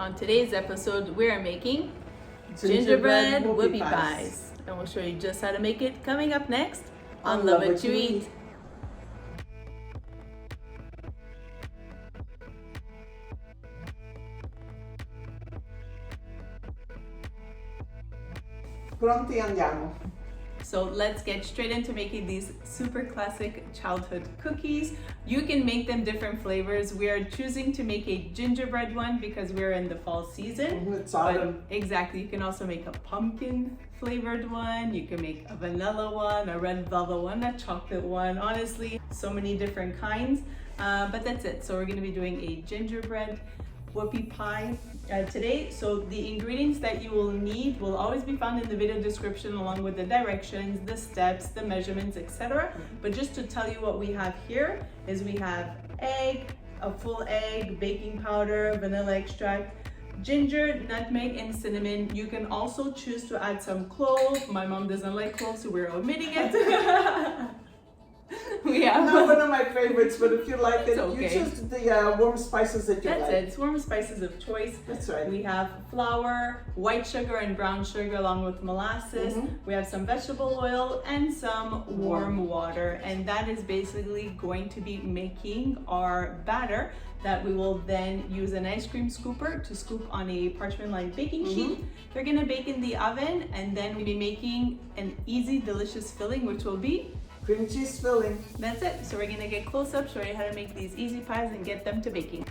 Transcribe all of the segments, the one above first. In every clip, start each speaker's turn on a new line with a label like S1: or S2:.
S1: On today's episode, we are making gingerbread whoopie pies. And we'll show you just how to make it coming up next on Love What You Eat.
S2: Pronti, andiamo.
S1: So let's get straight into making these super classic childhood cookies. You can make them different flavors. We are choosing to make a gingerbread one because we're in the fall season.
S2: It's autumn.
S1: Exactly. You can also make a pumpkin flavored one. You can make a vanilla one, a red velvet one, a chocolate one. Honestly, so many different kinds. But that's it. So we're going to be doing a gingerbread whoopie pie today. So the ingredients that you will need will always be found in the video description along with the directions, the steps, the measurements, etc. But just to tell you what we have here is we have egg, a full egg, baking powder, vanilla extract, ginger, nutmeg, and cinnamon. You can also choose to add some cloves. My mom doesn't like cloves, so we're omitting it. We have
S2: not one of my favorites, but if you like it,
S1: okay.
S2: You choose the warm spices that you like.
S1: That's it. It's warm spices of choice.
S2: That's right.
S1: We have flour, white sugar, and brown sugar along with molasses. We have some vegetable oil and some warm water. And that is basically going to be making our batter that we will then use an ice cream scooper to scoop on a parchment-lined baking sheet. They're gonna bake in the oven, and then we'll be making an easy, delicious filling, which will be
S2: cream cheese filling.
S1: That's it. So we're gonna get close up, show you how to make these easy pies and get them to baking.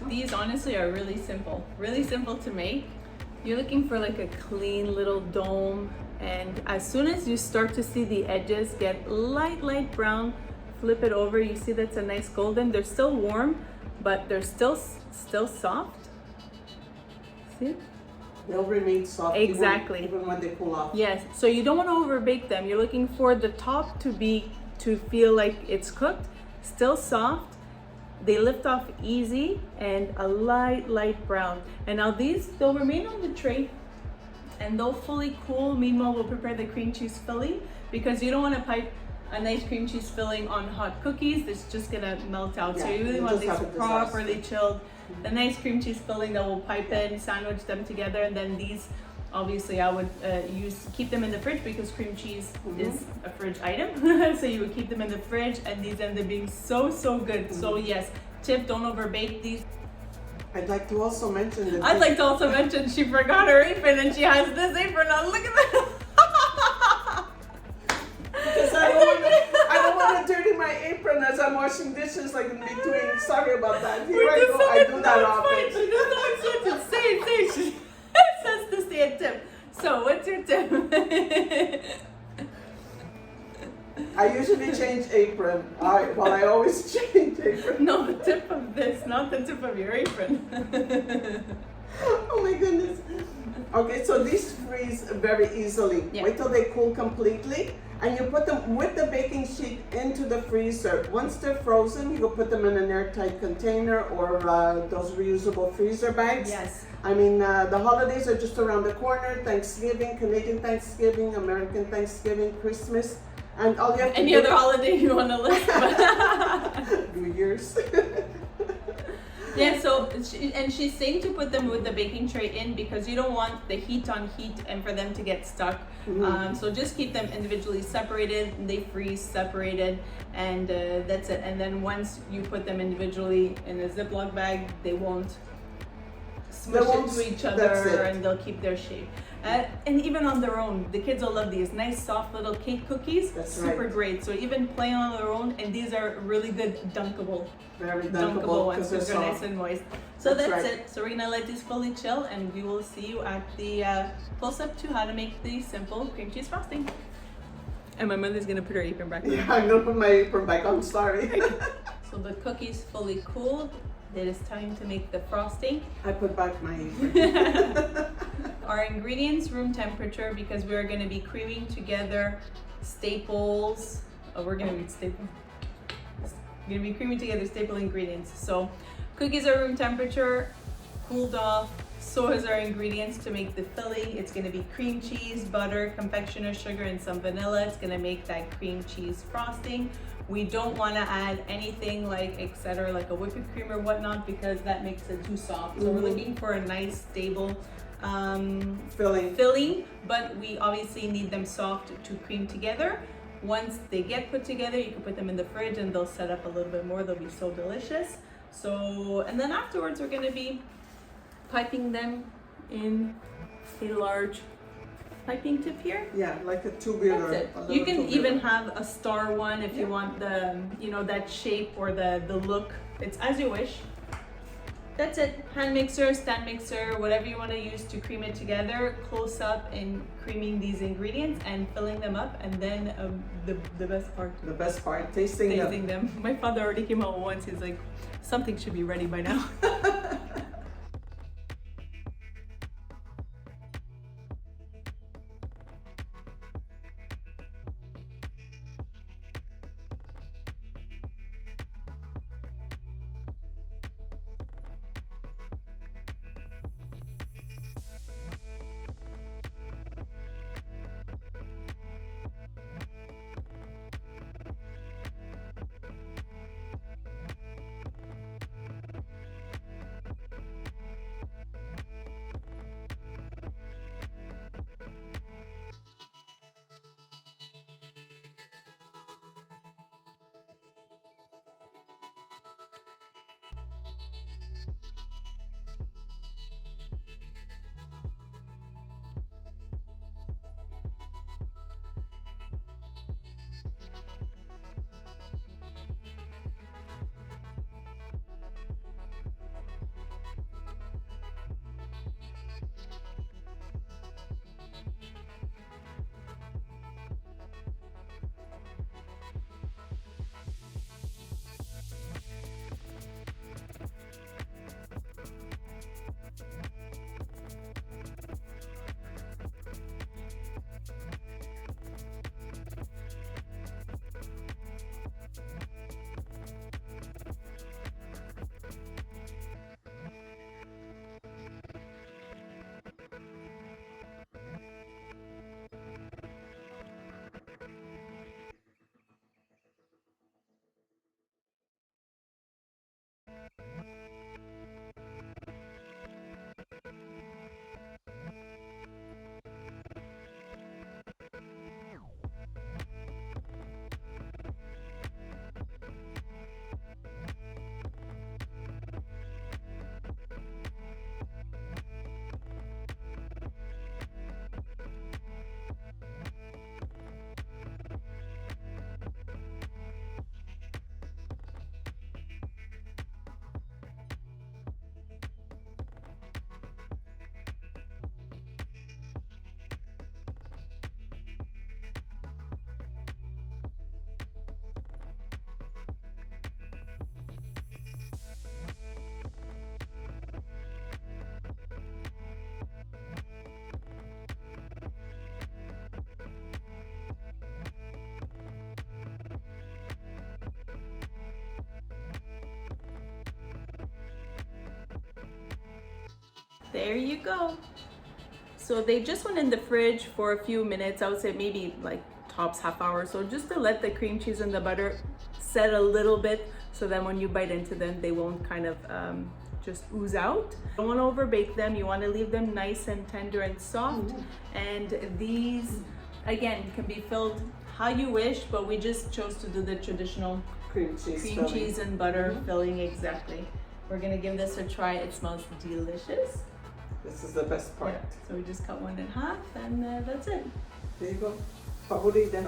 S1: These honestly are really simple to make. You're looking for like a clean little dome, and as soon as you start to see the edges get light brown, flip it over. You see that's a nice golden. They're still warm, but they're still soft. See?
S2: They'll remain soft
S1: Exactly.
S2: even when they cool off.
S1: Yes, so you don't want to overbake them. You're looking for the top to feel like it's cooked, still soft. They lift off easy, and a light brown. And now they'll remain on the tray and they'll fully cool. Meanwhile, we'll prepare the cream cheese filling, because you don't want to pipe a nice cream cheese filling on hot cookies. It's just gonna melt out.
S2: Yeah,
S1: So you really
S2: you'll
S1: want
S2: just have
S1: these
S2: a disaster.
S1: properly chilled. The nice cream cheese filling that will pipe in, sandwich them together, and then these, obviously I would keep them in the fridge, because cream cheese is a fridge item. So you would keep them in the fridge, and these end up being so good. So yes, tip, don't overbake these.
S2: I'd like to also mention that
S1: I'd like to also mention she forgot her apron, and she has this apron on. Look at that.
S2: because I don't want to dirty my apron as I'm washing dishes, like in between. Sorry about that. Here I go. I do that often.
S1: She doesn't know what to say. She says to say a tip. So what's your tip?
S2: I usually change apron. I always change apron.
S1: No, the tip of this, not the tip of your apron.
S2: Oh my goodness. Okay, so these freeze very easily.
S1: Yeah.
S2: Wait till they cool completely, and you put them with the baking sheet into the freezer. Once they're frozen, you go put them in an airtight container or those reusable freezer bags.
S1: Yes.
S2: I mean, the holidays are just around the corner. Thanksgiving, Canadian Thanksgiving, American Thanksgiving, Christmas, and all you have to
S1: Any
S2: do.
S1: other holiday you want to list?
S2: New Year's.
S1: Yeah, so she's saying to put them with the baking tray in, because you don't want the heat on heat and for them to get stuck. So just keep them individually separated. They freeze separated, and that's it. And then once you put them individually in a Ziploc bag, they won't smush into each other, and they'll keep their shape. And even on their own, the kids will love these nice soft little cake cookies.
S2: That's
S1: super
S2: right.
S1: great. So even plain on their own, and these are really good dunkable.
S2: Very
S1: Dunkable ones, because they're
S2: soft.
S1: nice and moist. So that's
S2: right.
S1: it. So we're gonna let these fully chill, and we will see you at the close-up to how to make the simple cream cheese frosting. And my mother's gonna put her apron back on.
S2: Yeah, I'm gonna put my apron back on. Sorry.
S1: So the cookie's fully cooled. It is time to make the frosting.
S2: I put back my apron.
S1: Our ingredients, room temperature, because we are going to be creaming together staples. We're going to be creaming together staple ingredients. So cookies are room temperature, cooled off. So is our ingredients to make the filling. It's going to be cream cheese, butter, confectioner's sugar, and some vanilla. It's going to make that cream cheese frosting. We don't want to add anything like etc., like a whipped cream or whatnot, because that makes it too soft. So we're looking for a nice stable filling, but we obviously need them soft to cream together. Once they get put together, you can put them in the fridge and they'll set up a little bit more. They'll be so delicious. So, and then afterwards we're going to be piping them in a large piping tip here.
S2: Yeah, like a tubular.
S1: That's it. You can even have a star one if you want the, that shape or the look. It's as you wish. That's it. Hand mixer, stand mixer, whatever you want to use to cream it together. Close up in creaming these ingredients and filling them up, and then the best part.
S2: The best part, tasting
S1: them. My father already came out once. He's like, something should be ready by now. There you go. So they just went in the fridge for a few minutes. I would say maybe like tops half hour. So just to let the cream cheese and the butter set a little bit, so then when you bite into them, they won't kind of just ooze out. You don't want to over bake them. You want to leave them nice and tender and soft. And these, again, can be filled how you wish, but we just chose to do the traditional
S2: cream cheese
S1: and butter filling. Exactly. We're gonna give this a try. It smells delicious.
S2: This is the best part.
S1: Yeah. So we just cut one in half, and that's it.
S2: There you go. Favorita.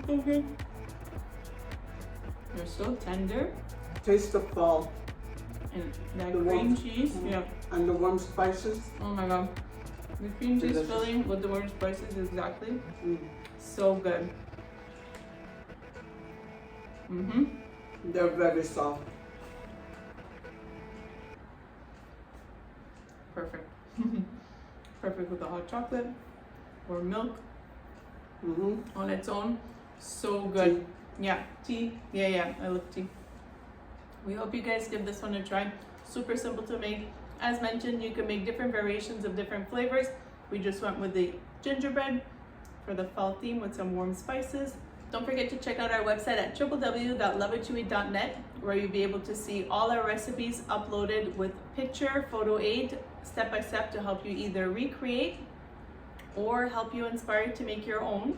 S1: So good. They're so tender.
S2: Taste the fall.
S1: And that
S2: The
S1: cream
S2: warm-
S1: cheese, yeah.
S2: And the warm spices.
S1: Oh my god. The cream cheese
S2: Delicious.
S1: filling with the warm spices, exactly.
S2: Mm.
S1: So good.
S2: They're very soft.
S1: Perfect. Perfect with the hot chocolate or milk on its own. So good.
S2: Tea.
S1: Yeah, tea. Yeah, I love tea. We hope you guys give this one a try. Super simple to make. As mentioned, you can make different variations of different flavors. We just went with the gingerbread for the fall theme with some warm spices. Don't forget to check out our website at www.loveittoeat.net, where you'll be able to see all our recipes uploaded with picture, photo aid, step by step to help you either recreate or help you inspire to make your own.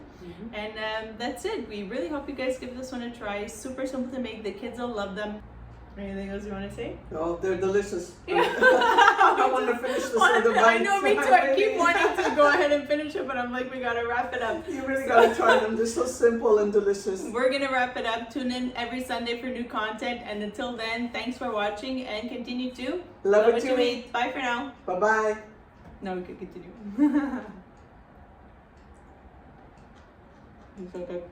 S1: And that's it. We really hope you guys give this one a try. Super simple to make. The kids will love them. Anything else you want to say?
S2: Oh, they're delicious. I want to finish this with a bite.
S1: I know, me too. I keep wanting to go ahead and finish it, but I'm like, we gotta wrap it up.
S2: You really gotta try them. They're so simple and delicious.
S1: We're gonna wrap it up. Tune in every Sunday for new content. And until then, thanks for watching and continue to
S2: Love it to eat.
S1: Bye for now.
S2: Bye-bye.
S1: Now we can continue. It's so good.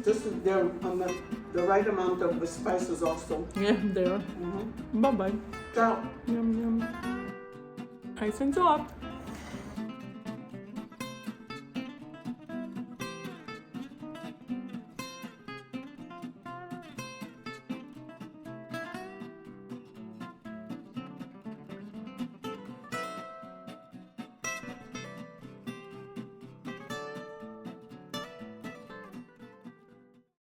S2: Just they're on the right amount of the spices also.
S1: Yeah, they are. Bye bye.
S2: Ciao.
S1: Yum yum. Nice and soft.